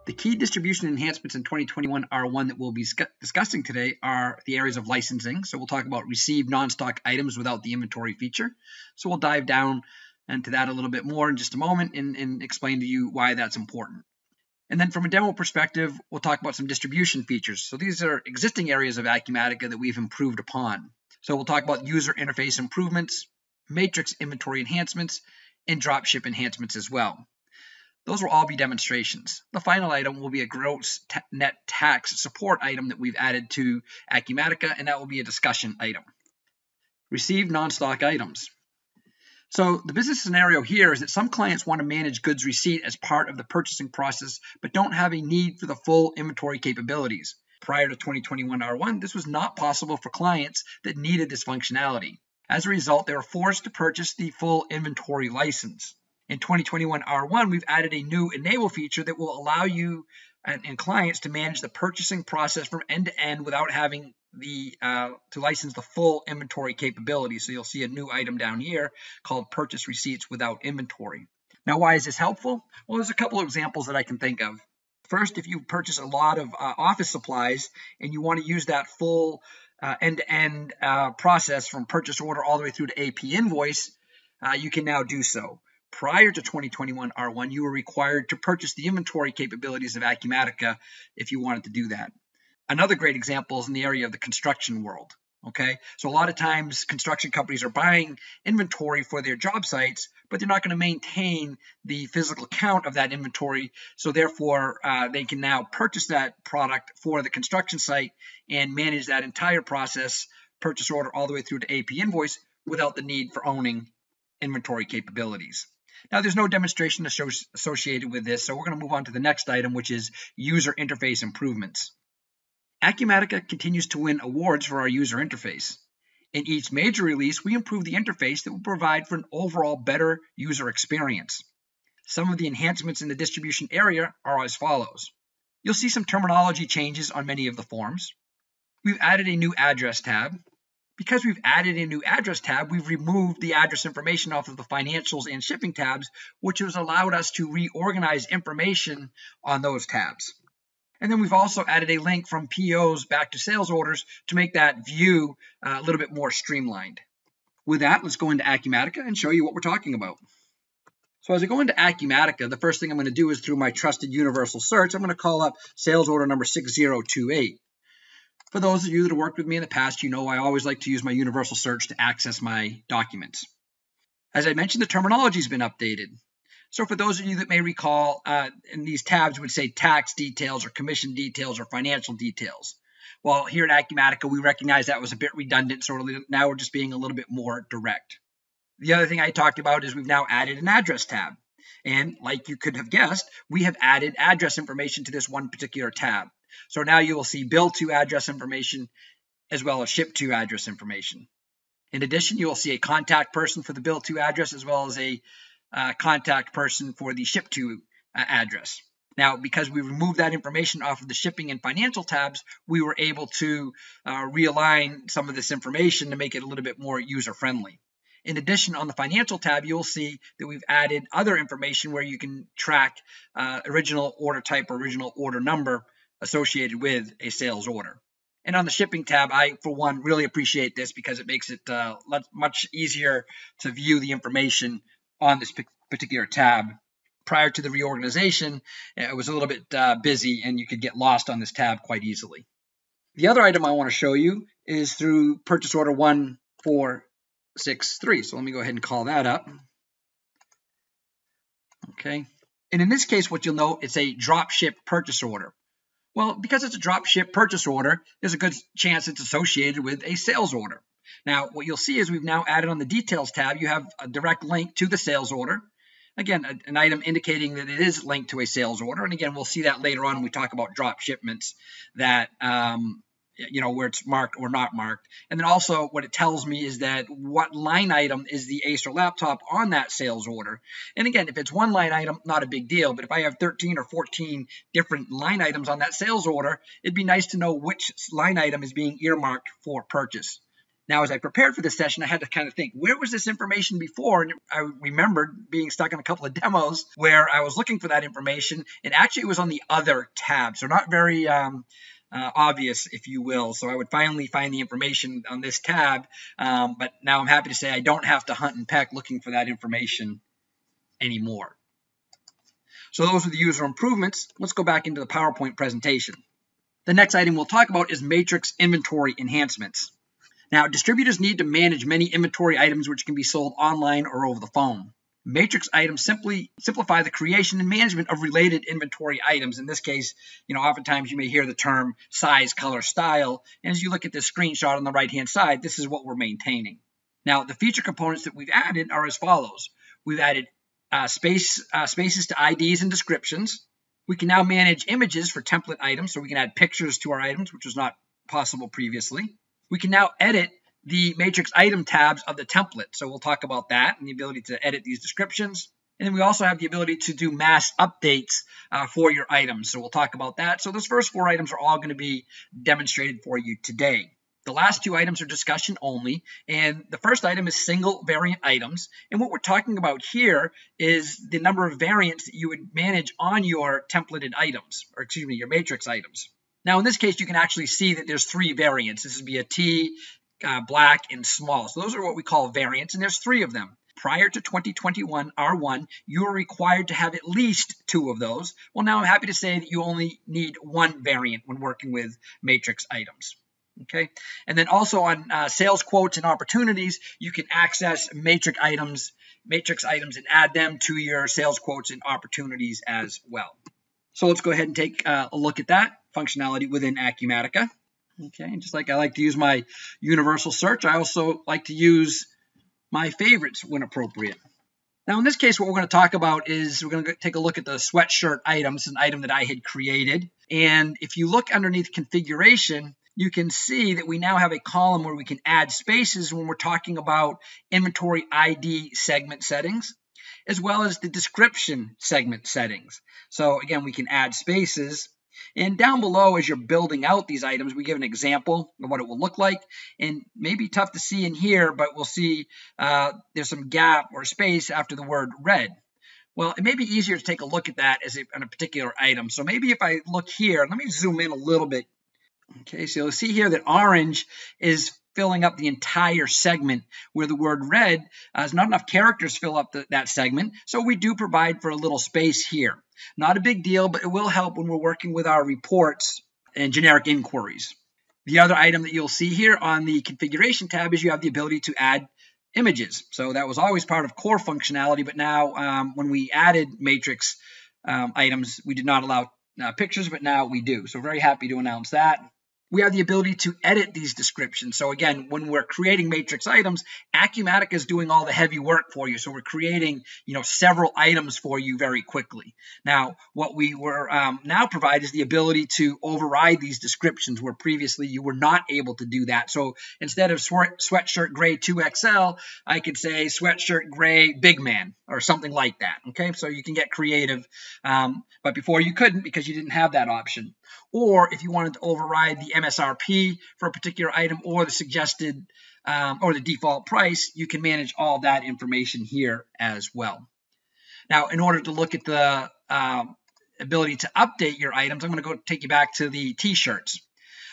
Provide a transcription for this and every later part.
The key distribution enhancements in 2021 R1 that we'll be discussing today are the areas of licensing. So we'll talk about receive non-stock items without the inventory feature. So we'll dive down into that a little bit more in just a moment and explain to you why that's important. And then from a demo perspective, we'll talk about some distribution features. So these are existing areas of Acumatica that we've improved upon. So we'll talk about user interface improvements, matrix inventory enhancements, and dropship enhancements as well. Those will all be demonstrations. The final item will be a gross net tax support item that we've added to Acumatica, and that will be a discussion item. Receive non-stock items. So the business scenario here is that some clients want to manage goods receipt as part of the purchasing process, but don't have a need for the full inventory capabilities. Prior to 2021 R1, this was not possible for clients that needed this functionality. As a result, they were forced to purchase the full inventory license. In 2021 R1, we've added a new enable feature that will allow you and clients to manage the purchasing process from end to end without having to license the full inventory capability. So you'll see a new item down here called purchase receipts without inventory. Now, why is this helpful? Well, there's a couple of examples that I can think of. First, if you purchase a lot of office supplies and you want to use that full end-to-end process from purchase order all the way through to AP invoice, you can now do so. Prior to 2021 R1, you were required to purchase the inventory capabilities of Acumatica if you wanted to do that. Another great example is in the area of the construction world. Okay, so a lot of times construction companies are buying inventory for their job sites, but they're not going to maintain the physical count of that inventory. So therefore, they can now purchase that product for the construction site and manage that entire process, purchase order all the way through to AP invoice without the need for owning inventory capabilities. Now, there's no demonstration associated with this, so we're going to move on to the next item, which is user interface improvements. Acumatica continues to win awards for our user interface. In each major release, we improve the interface that will provide for an overall better user experience. Some of the enhancements in the distribution area are as follows. You'll see some terminology changes on many of the forms. We've added a new address tab. Because we've added a new address tab, we've removed the address information off of the financials and shipping tabs, which has allowed us to reorganize information on those tabs. And then we've also added a link from POs back to sales orders to make that view a little bit more streamlined. With that, let's go into Acumatica and show you what we're talking about. So as I go into Acumatica, the first thing I'm going to do is through my trusted universal search, I'm going to call up sales order number 6028. For those of you that have worked with me in the past, you know I always like to use my universal search to access my documents. As I mentioned, the terminology has been updated. So for those of you that may recall, in these tabs would say tax details or commission details or financial details. Well, here at Acumatica, we recognize that was a bit redundant, so now we're just being a little bit more direct. The other thing I talked about is we've now added an address tab. And like you could have guessed, we have added address information to this one particular tab. So now you will see bill to address information as well as ship to address information. In addition, you will see a contact person for the bill to address as well as a contact person for the ship to address. Now, because we removed that information off of the shipping and financial tabs, we were able to realign some of this information to make it a little bit more user-friendly. In addition, on the financial tab, you'll see that we've added other information where you can track original order type or original order number associated with a sales order. And on the shipping tab, I, for one, really appreciate this because it makes it much easier to view the information on this particular tab. Prior to the reorganization, it was a little bit busy and you could get lost on this tab quite easily. The other item I want to show you is through purchase order 1463. So let me go ahead and call that up. Okay. And in this case, what you'll note, it's a dropship purchase order. Well, because it's a dropship purchase order, there's a good chance it's associated with a sales order. Now, what you'll see is we've now added on the details tab, you have a direct link to the sales order. Again, an item indicating that it is linked to a sales order. And again, we'll see that later on when we talk about drop shipments that, where it's marked or not marked. And then also what it tells me is that what line item is the Acer laptop on that sales order. And again, if it's one line item, not a big deal. But if I have 13 or 14 different line items on that sales order, it'd be nice to know which line item is being earmarked for purchase. Now, as I prepared for this session, I had to kind of think, where was this information before? And I remembered being stuck in a couple of demos where I was looking for that information, and actually it was on the other tab, so not very obvious, if you will. So I would finally find the information on this tab, but now I'm happy to say I don't have to hunt and peck looking for that information anymore. So those are the user improvements. Let's go back into the PowerPoint presentation. The next item we'll talk about is matrix inventory enhancements. Now, distributors need to manage many inventory items which can be sold online or over the phone. Matrix items simply simplify the creation and management of related inventory items. In this case, oftentimes you may hear the term size, color, style. And as you look at this screenshot on the right-hand side, this is what we're maintaining. Now, the feature components that we've added are as follows. We've added spaces to IDs and descriptions. We can now manage images for template items, so we can add pictures to our items, which was not possible previously. We can now edit the matrix item tabs of the template. So we'll talk about that and the ability to edit these descriptions. And then we also have the ability to do mass updates for your items. So we'll talk about that. So those first 4 items are all going to be demonstrated for you today. The last 2 items are discussion only. And the first item is single variant items. And what we're talking about here is the number of variants that you would manage on your templated items, or excuse me, your matrix items. Now, in this case, you can actually see that there's 3 variants. This would be a T, black, and small. So those are what we call variants, and there's 3 of them. Prior to 2021 R1, you were required to have at least 2 of those. Well, now I'm happy to say that you only need 1 variant when working with matrix items. Okay, and then also on sales quotes and opportunities, you can access matrix items and add them to your sales quotes and opportunities as well. So let's go ahead and take a look at that functionality within Acumatica. Okay, and just like I like to use my universal search, I also like to use my favorites when appropriate. Now, in this case, what we're going to talk about is we're going to take a look at the sweatshirt item. This is an item that I had created. And if you look underneath configuration, you can see that we now have a column where we can add spaces when we're talking about inventory ID segment settings, as well as the description segment settings. So again, we can add spaces. And down below, as you're building out these items, we give an example of what it will look like. And maybe tough to see in here, but we'll see there's some gap or space after the word red. Well, it may be easier to take a look at that on a particular item. So maybe if I look here, let me zoom in a little bit. Okay, so you'll see here that orange is filling up the entire segment, where the word red is not enough characters fill up that segment. So we do provide for a little space here. Not a big deal, but it will help when we're working with our reports and generic inquiries. The other item that you'll see here on the configuration tab is you have the ability to add images. So that was always part of core functionality, but now when we added matrix items, we did not allow pictures, but now we do. So very happy to announce that. We have the ability to edit these descriptions. So again, when we're creating matrix items, Acumatica is doing all the heavy work for you. So we're creating, several items for you very quickly. Now, what we were now provide is the ability to override these descriptions, where previously you were not able to do that. So instead of sweatshirt gray 2XL, I could say sweatshirt gray big man or something like that. Okay, so you can get creative, but before you couldn't because you didn't have that option. Or if you wanted to override the MSRP for a particular item or the suggested or the default price, you can manage all that information here as well. Now, in order to look at the ability to update your items, I'm going to go take you back to the t-shirts.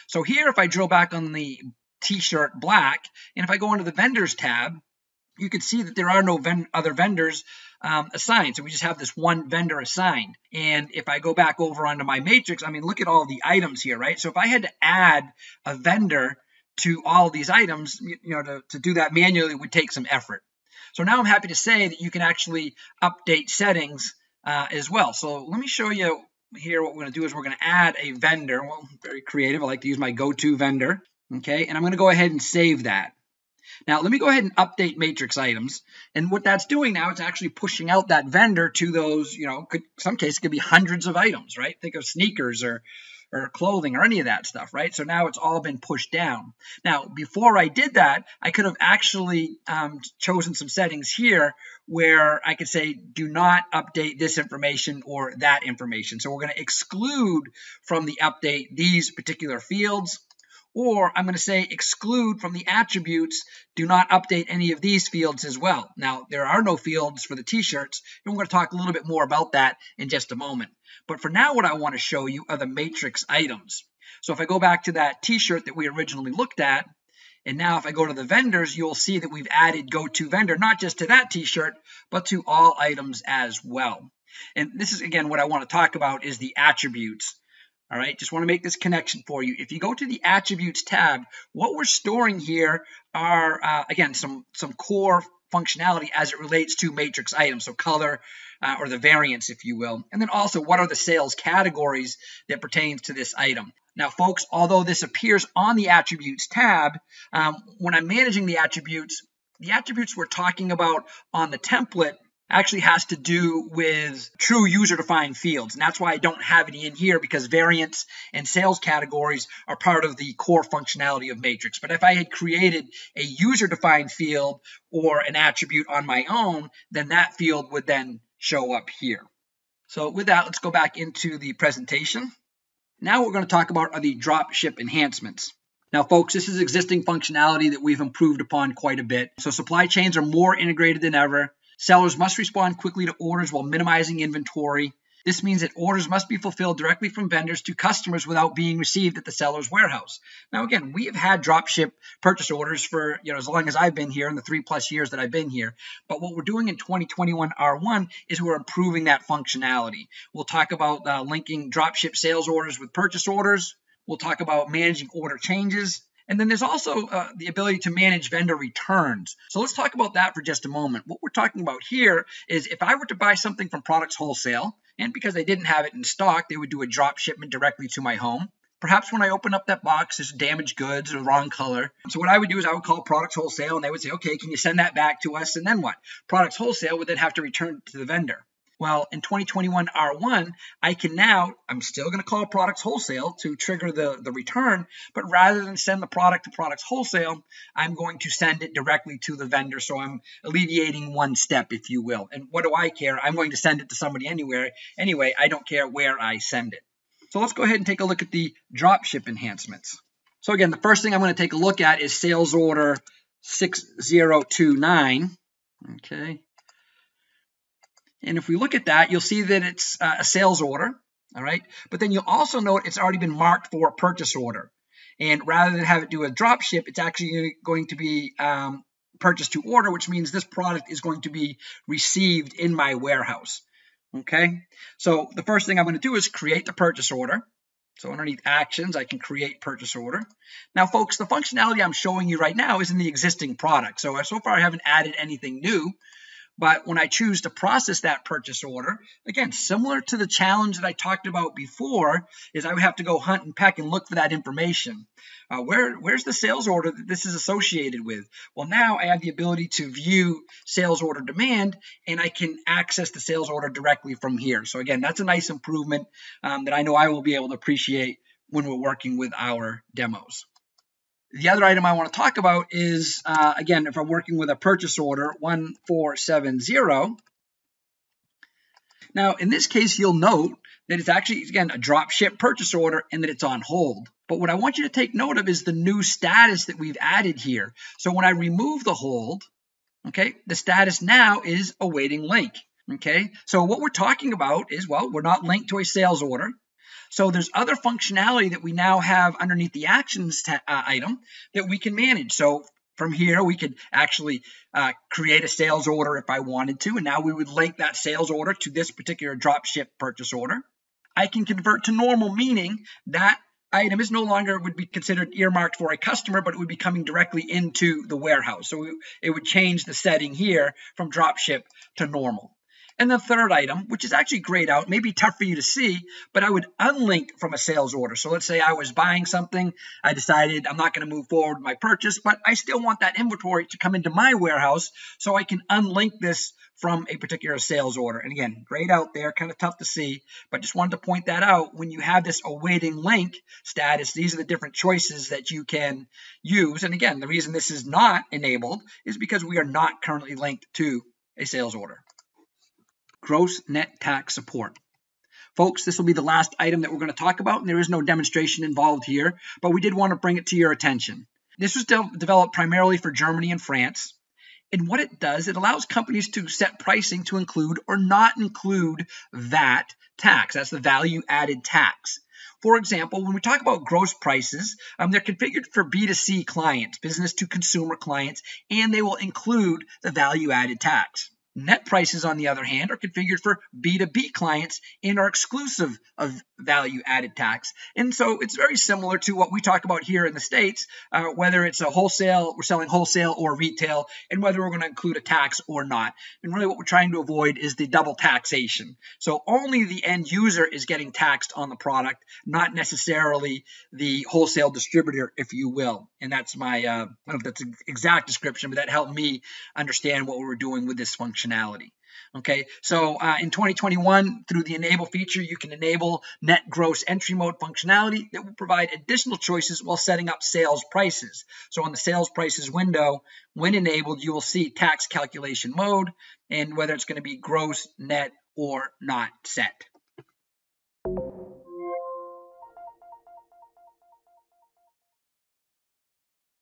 So here, if I drill back on the t-shirt black, and if I go into the vendors tab, you can see that there are no other vendors assigned. So we just have this one vendor assigned. And if I go back over onto my matrix, look at all the items here, right? So if I had to add a vendor to all of these items, to do that manually would take some effort. So now I'm happy to say that you can actually update settings as well. So let me show you here what we're going to do is we're going to add a vendor. Well, very creative. I like to use my go-to vendor. Okay, and I'm going to go ahead and save that. Now, let me go ahead and update matrix items. And what that's doing now, it's actually pushing out that vendor to those, some cases could be hundreds of items, right? Think of sneakers or clothing or any of that stuff, right? So now it's all been pushed down. Now, before I did that, I could have actually chosen some settings here where I could say, do not update this information or that information. So we're going to exclude from the update these particular fields. Or I'm going to say exclude from the attributes, do not update any of these fields as well. Now, there are no fields for the t-shirts, and we're going to talk a little bit more about that in just a moment. But for now, what I want to show you are the matrix items. So if I go back to that t-shirt that we originally looked at, and now if I go to the vendors, you'll see that we've added go to vendor, not just to that t-shirt, but to all items as well. And this is, again, what I want to talk about is the attributes. All right, just want to make this connection for you. If you go to the Attributes tab, what we're storing here are, again, some core functionality as it relates to matrix items, so color or the variance, if you will. And then also, what are the sales categories that pertains to this item? Now, folks, although this appears on the Attributes tab, when I'm managing the attributes we're talking about on the template actually has to do with true user-defined fields. And that's why I don't have any in here, because variance and sales categories are part of the core functionality of Matrix. But if I had created a user-defined field or an attribute on my own, then that field would then show up here. So with that, let's go back into the presentation. Now what we're going to talk about are the dropship enhancements. Now, folks, this is existing functionality that we've improved upon quite a bit. So supply chains are more integrated than ever. Sellers must respond quickly to orders while minimizing inventory. This means that orders must be fulfilled directly from vendors to customers without being received at the seller's warehouse. Now, again, we have had dropship purchase orders for as long as I've been here, in the 3+ years that I've been here. But what we're doing in 2021 R1 is we're improving that functionality. We'll talk about linking dropship sales orders with purchase orders. We'll talk about managing order changes. And then there's also the ability to manage vendor returns. So let's talk about that for just a moment. What we're talking about here is if I were to buy something from Products Wholesale, and because they didn't have it in stock, they would do a drop shipment directly to my home. Perhaps when I open up that box, there's damaged goods or the wrong color. So what I would do is I would call Products Wholesale, and they would say, okay, can you send that back to us? And then what? Products Wholesale would then have to return it to the vendor. Well, in 2021 R1, I'm still going to call Products Wholesale to trigger the return, but rather than send the product to Products Wholesale, I'm going to send it directly to the vendor. So I'm alleviating one step, if you will. And what do I care? I'm going to send it to somebody anyway. I don't care where I send it. So let's go ahead and take a look at the dropship enhancements. So again, the first thing I'm going to take a look at is sales order 6029. Okay. And if we look at that, you'll see that it's a sales order, all right? But then you'll also note it's already been marked for a purchase order. And rather than have it do a drop ship, it's actually going to be purchase to order, which means this product is going to be received in my warehouse, okay? So the first thing I'm going to do is create the purchase order. So underneath Actions, I can create purchase order. Now, folks, the functionality I'm showing you right now is in the existing product. So far, I haven't added anything new. But when I choose to process that purchase order, again, similar to the challenge that I talked about before, is I would have to go hunt and peck and look for that information. Where's the sales order that this is associated with? Well, now I have the ability to view sales order demand, and I can access the sales order directly from here. So again, that's a nice improvement that I know I will be able to appreciate when we're working with our demos. The other item I want to talk about is, again, if I'm working with a purchase order 1470. Now, in this case, you'll note that it's actually, again, a drop ship purchase order and that it's on hold. But what I want you to take note of is the new status that we've added here. So when I remove the hold, okay, the status now is awaiting link. Okay, so what we're talking about is, well, we're not linked to a sales order. So there's other functionality that we now have underneath the Actions item that we can manage. So from here, we could actually create a sales order if I wanted to, and now we would link that sales order to this particular dropship purchase order. I can convert to normal, meaning that item is no longer would be considered earmarked for a customer, but it would be coming directly into the warehouse. So it would change the setting here from dropship to normal. And the third item, which is actually grayed out, may be tough for you to see, but I would unlink from a sales order. So let's say I was buying something. I decided I'm not going to move forward with my purchase, but I still want that inventory to come into my warehouse so I can unlink this from a particular sales order. And again, grayed out there, kind of tough to see, but just wanted to point that out. When you have this awaiting link status, these are the different choices that you can use. And again, the reason this is not enabled is because we are not currently linked to a sales order. Gross net tax support. Folks, this will be the last item that we're going to talk about, and there is no demonstration involved here, but we did want to bring it to your attention. This was developed primarily for Germany and France. And what it does, it allows companies to set pricing to include or not include VAT tax. That's the value added tax. For example, when we talk about gross prices, they're configured for B2C clients, business to consumer clients, and they will include the value added tax. Net prices, on the other hand, are configured for B2B clients and are exclusive of value added tax. And so it's very similar to what we talk about here in the States, whether it's a wholesale, we're selling wholesale or retail, and whether we're going to include a tax or not. And really what we're trying to avoid is the double taxation. So only the end user is getting taxed on the product, not necessarily the wholesale distributor, if you will. And that's my, I don't know if that's an exact description, but that helped me understand what we were doing with this functionality. Okay, so in 2021, through the enable feature, you can enable net gross entry mode functionality that will provide additional choices while setting up sales prices. So on the sales prices window, when enabled, you will see tax calculation mode and whether it's going to be gross, net, or not set.